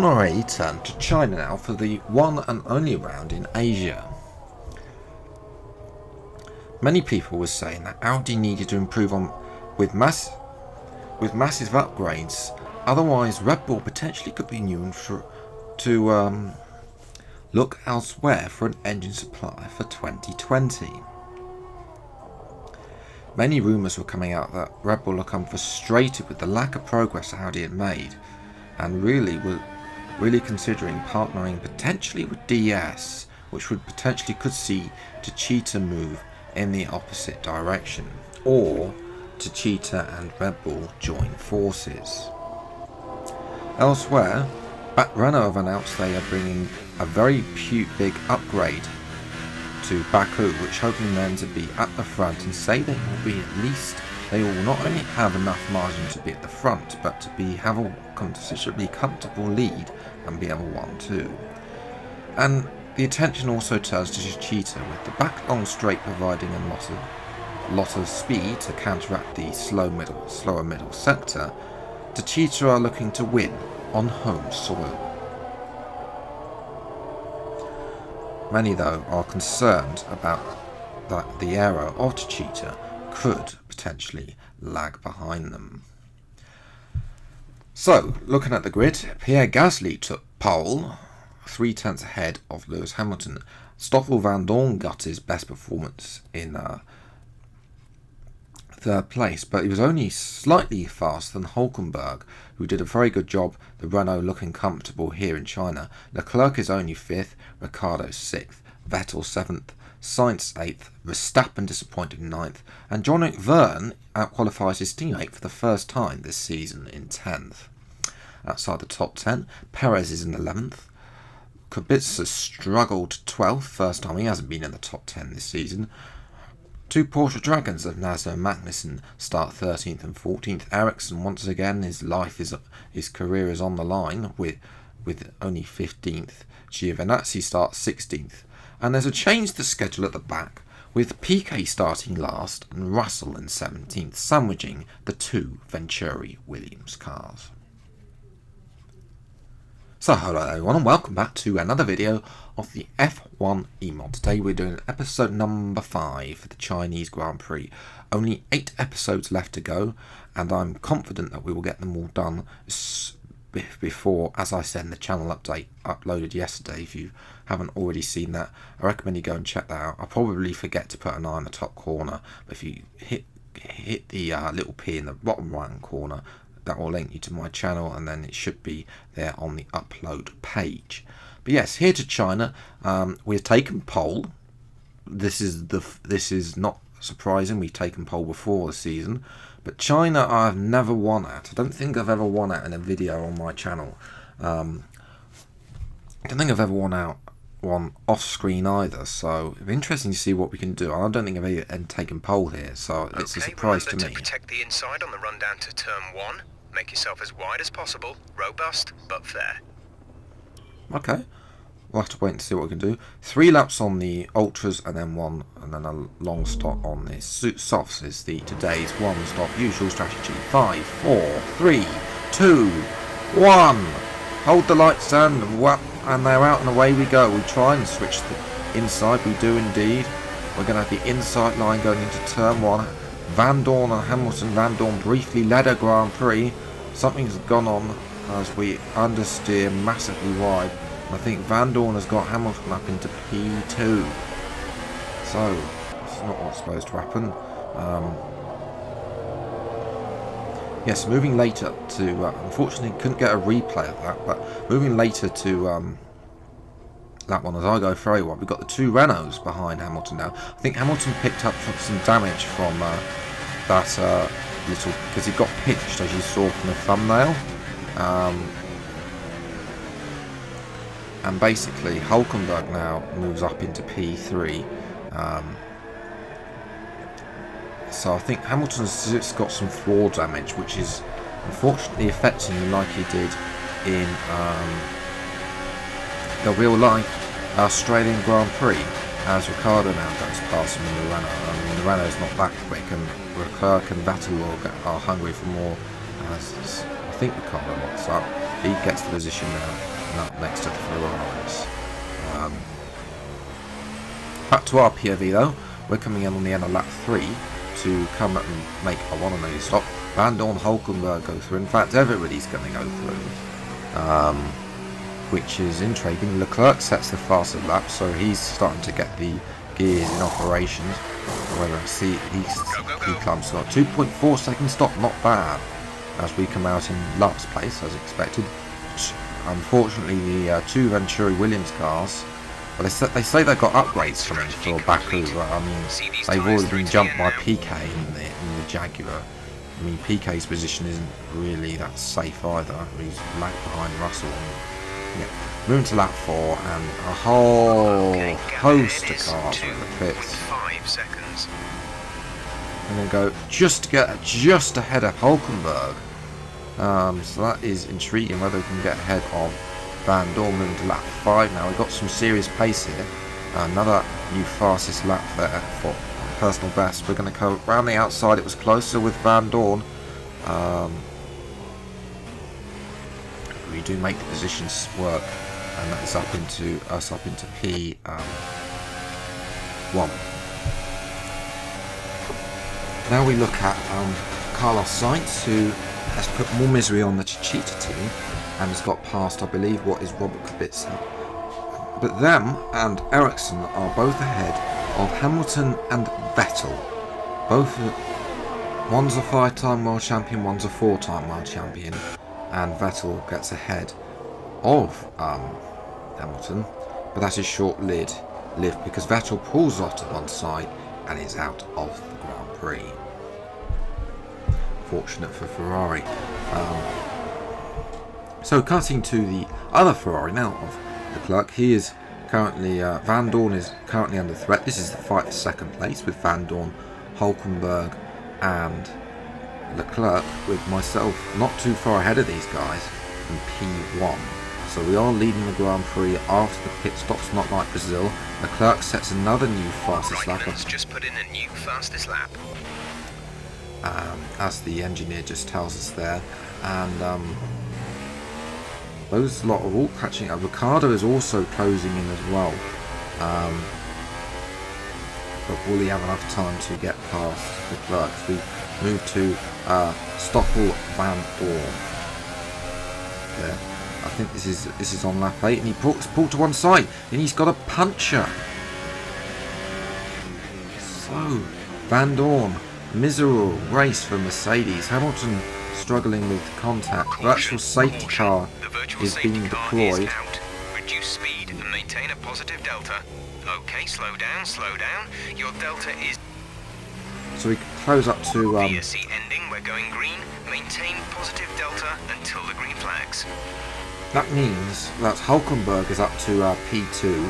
F1-E turned to China now for the one and only round in Asia. Many people were saying that Audi needed to improve on with massive upgrades, otherwise Red Bull potentially could be known to look elsewhere for an engine supplier for 2020. Many rumours were coming out that Red Bull become frustrated with the lack of progress Audi had made, and really considering partnering potentially with DS, which would potentially could see Techeetah move in the opposite direction, or Techeetah and Red Bull join forces. Elsewhere, Renault have announced they are bringing a very big upgrade to Baku, which hoping them to be at the front, and say they will not only have enough margin to be at the front, but to have a considerably comfortable lead and be able 1-2. And the attention also turns to Techeetah, with the back long straight providing a lot of speed to counteract the slower middle sector. Techeetah are looking to win on home soil. Many, though, are concerned about that the aero of Techeetah could potentially lag behind them. So, looking at the grid, Pierre Gasly took pole, 0.3 ahead of Lewis Hamilton. Stoffel Vandoorne got his best performance in third place, but he was only slightly faster than Hülkenberg, who did a very good job, the Renault looking comfortable here in China. Leclerc is only 5th, Ricciardo 6th, Vettel 7th, Sainz 8th, Verstappen disappointed 9th, and Jean-Luc Vergne outqualifies his teammate for the first time this season in 10th. Outside the top 10, Perez is in 11th, Kubica struggled 12th, first time he hasn't been in the top 10 this season. Two Porsche Dragons of Nasser and Magnussen start 13th and 14th. Ericsson, once again, his career is on the line with only 15th. Giovinazzi starts 16th. And there's a change to the schedule at the back, with Piquet starting last and Russell in 17th, sandwiching the two Venturi Williams cars. So hello everyone and welcome back to another video of the F1-E mod. Today we're doing episode number 5 for the Chinese Grand Prix. Only 8 episodes left to go, and I'm confident that we will get them all done before, as I said in the channel update uploaded yesterday. If you haven't already seen that, I recommend you go and check that out. I'll probably forget to put an eye in the top corner, but if you hit the little P in the bottom right hand corner, that will link you to my channel, and then it should be there on the upload page. But yes, here to China, we've taken pole. This is not surprising. We've taken pole before the season, but China I've never won at. I don't think I've ever won at in a video on my channel. I don't think I've ever won off screen either, so it'll be interesting to see what we can do. I don't think I've ever taken pole here, so it's a surprise to me. To protect the inside on the run down to turn 1. Make yourself as wide as possible, robust but fair. Okay, we'll have to wait and see what we can do. 3 laps on the ultras, and then a long stop on the softs is today's one stop usual strategy. 5, 4, 3, 2, 1. Hold the lights down, and they're out and away we go. We try and switch the inside. We do indeed. We're going to have the inside line going into turn 1. Vandoorne and Hamilton. Vandoorne briefly led a Grand Prix. Something's gone on as we understeer massively wide. I think Vandoorne has got Hamilton up into P2. So, it's not what's supposed to happen. Yes, moving later to... unfortunately, couldn't get a replay of that, but moving later to that one as I go very well. We've got the 2 Renaults behind Hamilton now. I think Hamilton picked up some damage from that little... because he got pitched, as you saw from the thumbnail. And basically, Hülkenberg now moves up into P3. So I think Hamilton's just got some floor damage, which is unfortunately affecting him like he did in the real life Australian Grand Prix, as Ricciardo now goes past him in the Renault. I mean, the Renault's not that quick, and Leclerc and Vettel are hungry for more, as I think Ricciardo locks up. He gets the position now. meeting up next to the Ferraris. Back to our POV though, we're coming in on the end of lap 3 to come and make a 1-0 stop. Van Dorn, Hulkenberg go through. In fact, everybody's going to go through, which is intriguing. Leclerc sets the fastest lap, so he's starting to get the gears in operation. However, see, he climbs got 2.4 second stop, not bad, as we come out in last place as expected. Unfortunately, the two Venturi Williams cars, well, they say they've got upgrades coming for Baku, but I mean, they've already been jumped by PK in the Jaguar. I mean, PK's position isn't really that safe either. He's lagged behind Russell. Yeah. Moving to lap 4, and a whole host of cars in the pits. 5 seconds. I'm going to go just ahead of Hulkenberg. So that is intriguing whether we can get ahead of Van Dorn. Moving to lap 5 now. We've got some serious pace here. Another new fastest lap there for personal best. We're going to go around the outside. It was closer with Van Dorn. We do make the positions work, and that is up into P1. Now we look at Carlos Sainz, who has put more misery on the Chichita team and has got past, I believe, what is Robert Kubica. But them and Ericsson are both ahead of Hamilton and Vettel. One's a 5-time world champion, one's a 4-time world champion, and Vettel gets ahead of Hamilton, but that is short-lived because Vettel pulls off to one side and is out of the Grand Prix. Fortunate for Ferrari. So cutting to the other Ferrari now of Leclerc. He is currently Van Dorn is currently under threat. This is the fight for second place with Van Dorn, Hulkenberg, and Leclerc, with myself not too far ahead of these guys in P1. So we are leading the Grand Prix after the pit stops, not like Brazil. Leclerc sets another new fastest lap. Just put in a new fastest lap. As the engineer just tells us there, and those lot are all catching up. Ricardo is also closing in as well, but will he have enough time to get past Leclerc? We move to Stoffel Van Dorn. There, I think this is on lap 8, and he pulled to one side, and he's got a puncher. So Van Dorn, miserable race for Mercedes. Hamilton struggling with contact. Virtual safety car is being deployed. Reduce speed and maintain a positive delta. Okay, slow down. Your delta is... So we close up to... VSC ending, we're going green. Maintain positive delta until the green flags. That means that Hulkenberg is up to P2.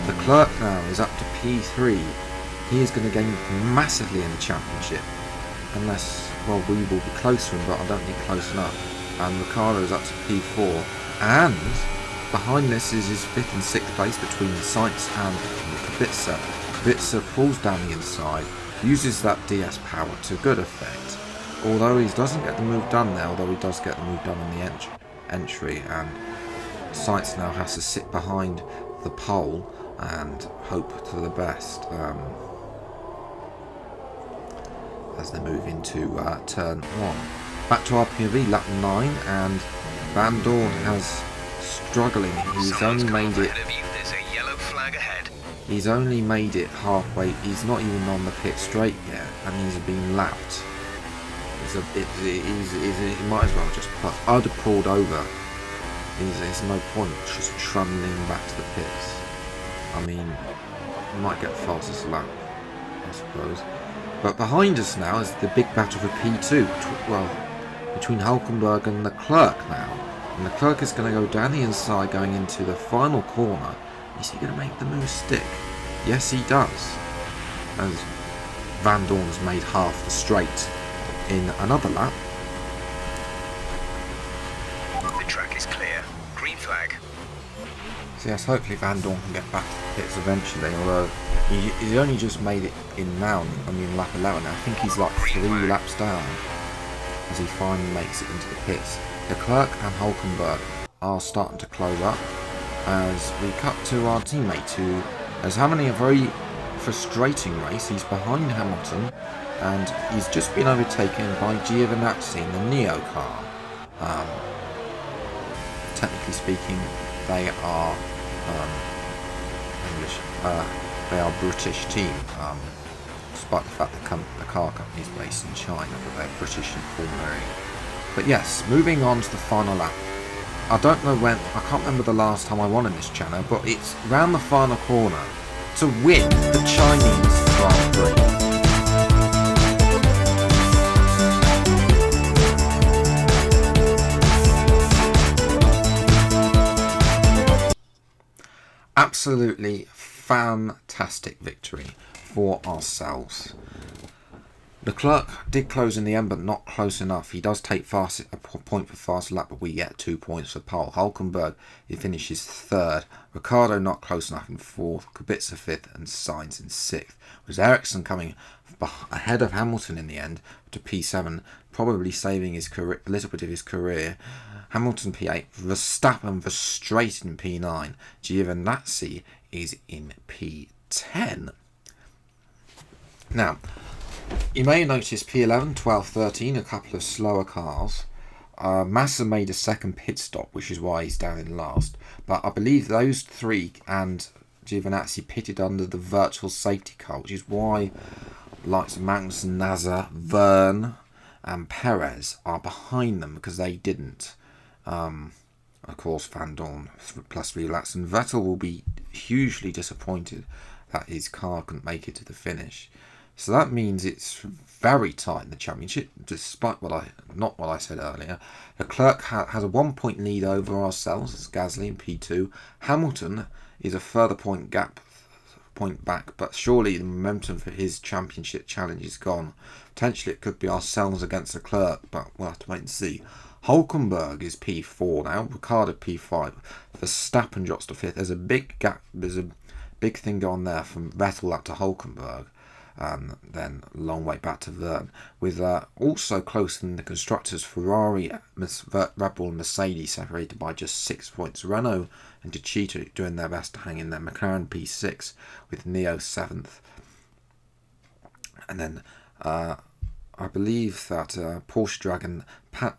Leclerc now is up to P3. He is going to gain massively in the championship. Unless, well, we will be close to him, but I don't think close enough. And Ricardo is up to P4. And behind this is his 5th and 6th place between Sainz and Kubica. Kubica pulls down the inside, uses that DS power to good effect. Although he doesn't get the move done there, although he does get the move done on the entry. And Sainz now has to sit behind the pole and hope for the best. As they move into turn 1. Back to our POV, lap 9, and Van Dorn has struggling. He's only made it. There's a yellow flag ahead. He's only made it halfway. He's not even on the pit straight yet, and he's been lapped. He might as well just put. I'd have pulled over. There's no point just trundling back to the pits. I mean, you might get fastest lap, I suppose. But behind us now is the big battle for P2, between Hulkenberg and Leclerc now. And Leclerc is going to go down the inside going into the final corner. Is he going to make the move stick? Yes, he does. As Van Dorn's made half the straight in another lap. The track is clear. Green flag. So yes, hopefully Van Dorn can get back to the pits eventually, although he's only just made it in now, lap 11. I think he's like 3 laps down as he finally makes it into the pits. Leclerc and Hulkenberg are starting to close up as we cut to our teammate who is having a very frustrating race. He's behind Hamilton and he's just been overtaken by Giovinazzi in the Neo car. Technically speaking, they are English. They are a British team, despite the fact that the car company is based in China, but they're British in Formula E. But yes, moving on to the final lap. I don't know when, I can't remember the last time I won in this channel, but it's round the final corner to win the Chinese Grand Prix. Absolutely fantastic victory for ourselves. Leclerc did close in the end, but not close enough. He does take a point for fast lap, but we get 2 points for pole. Hulkenberg, he finishes third. Ricciardo not close enough in fourth. Kubica fifth, and Sainz in sixth. With Ericsson coming ahead of Hamilton in the end to P7, probably saving his career, a little bit of his career. Hamilton P8, Verstappen straight in P9. Giovinazzi is in P10. Now, you may notice P11, 12, 13, a couple of slower cars. Massa made a second pit stop, which is why he's down in last. But I believe those three and Giovinazzi pitted under the virtual safety car, which is why likes Magnussen, Nasser, Verne and Perez are behind them, because they didn't. Of course, Van Dorn plus 3 laps, and Vettel will be hugely disappointed that his car couldn't make it to the finish. So that means it's very tight in the championship, despite what I said earlier. Leclerc has a 1 point lead over ourselves, it's Gasly in P2. Hamilton is a further point back, but surely the momentum for his championship challenge is gone. Potentially it could be ourselves against Leclerc, but we'll have to wait and see. Hulkenberg is P4 now, Ricciardo P5, Verstappen drops to 5th. There's a big gap, there's a big thing going there from Vettel up to Hulkenberg, and then a long way back to Verne. With also close in the constructors, Ferrari, Red Bull and Mercedes separated by just 6 points. Renault and Techeetah doing their best to hang in there. McLaren P6 with Neo 7th. And then I believe that Porsche Dragon,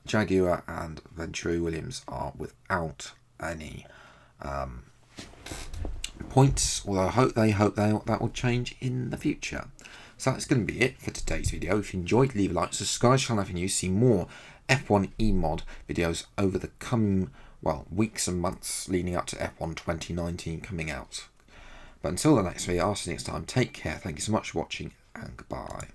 Jaguar and Venturi Williams are without any points, although they hope that will change in the future. So that's going to be it for today's video. If you enjoyed, leave a like, subscribe to the channel if you're new, see more F1-E mod videos over the coming weeks and months leading up to F1 2019 coming out. But until the next video, I'll see you next time. Take care, thank you so much for watching, and goodbye.